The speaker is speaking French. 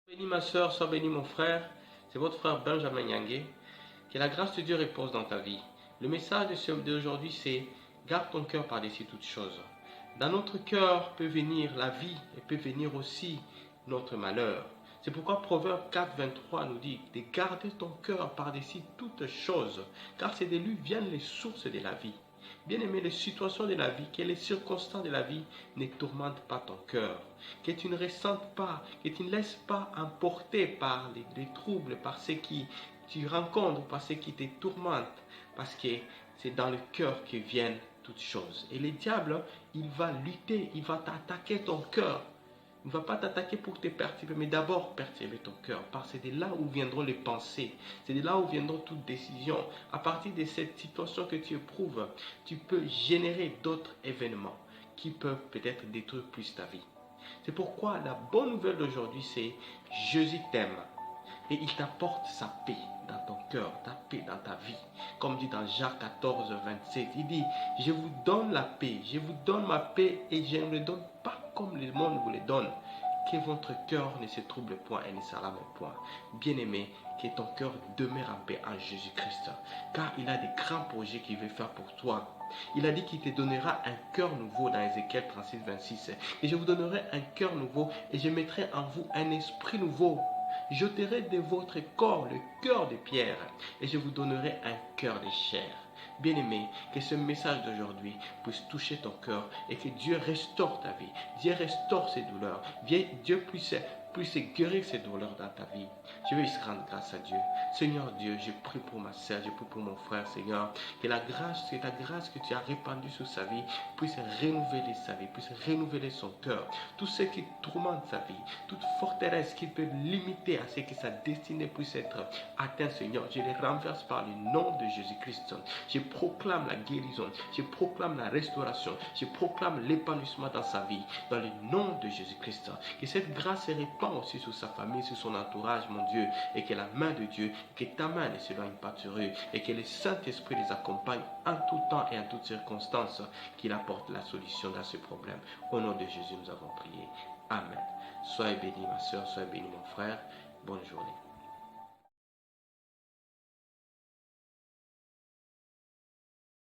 Béni ma soeur, sois béni mon frère, c'est votre frère Benjamin Nyangé. Que la grâce de Dieu repose dans ta vie. Le message d'aujourd'hui c'est garde ton cœur par-dessus toutes choses. Dans notre cœur peut venir la vie et peut venir aussi notre malheur. C'est pourquoi Proverbe 4, 23 nous dit de garder ton cœur par-dessus toutes choses, car c'est de lui viennent les sources de la vie. Bien-aimé, les situations de la vie, que les circonstances de la vie ne tourmentent pas ton cœur, que tu ne ressentes pas, que tu ne laisses pas emporter par les troubles, par ce qui tu rencontres, par ce qui te tourmente, parce que c'est dans le cœur que viennent toutes choses. Et le diable, il va lutter, il va t'attaquer ton cœur. Il ne va pas t'attaquer pour te perturber, mais d'abord perturber ton cœur. Parce que c'est de là où viendront les pensées. C'est de là où viendront toutes décisions. À partir de cette situation que tu éprouves, tu peux générer d'autres événements qui peuvent peut-être détruire plus ta vie. C'est pourquoi la bonne nouvelle d'aujourd'hui, c'est Jésus t'aime. Et il t'apporte sa paix dans ton cœur, ta paix dans ta vie. Comme dit dans Jacques 14, 27, il dit, je vous donne la paix, je vous donne ma paix et je ne le donne pas comme le monde vous le donne. Que votre cœur ne se trouble point et ne s'alarme point. Bien-aimé, que ton cœur demeure en paix en Jésus-Christ. Car il a des grands projets qu'il veut faire pour toi. Il a dit qu'il te donnera un cœur nouveau dans Ézéchiel 36, 26. Et je vous donnerai un cœur nouveau et je mettrai en vous un esprit nouveau. J'ôterai de votre corps le cœur de pierre et je vous donnerai un cœur de chair. Bien-aimé, que ce message d'aujourd'hui puisse toucher ton cœur et que Dieu restaure ta vie. Dieu restaure ses douleurs. Dieu puisse guérir ses douleurs dans ta vie. Je vais rendre grâce à Dieu. Seigneur Dieu, je prie pour ma sœur, je prie pour mon frère, Seigneur. Que la grâce que tu as répandue sur sa vie puisse renouveler sa vie, puisse renouveler son cœur. Tout ce qui tourmente sa vie, toute forteresse qui peut limiter à ce que sa destinée puisse être atteinte, Seigneur, je les renverse par le nom de Jésus-Christ. Je proclame la guérison, je proclame la restauration, je proclame l'épanouissement dans sa vie, dans le nom de Jésus-Christ. Que cette grâce se répand aussi sur sa famille, sur son entourage, mon Dieu, et que la main de Dieu, que ta main ne s'éloigne pas sur eux, et que le Saint-Esprit les accompagne en tout temps et en toutes circonstances, qu'il apporte la solution dans ce problème. Au nom de Jésus, nous avons prié. Amen. Soyez bénis, ma soeur, soyez bénis, mon frère. Bonne journée.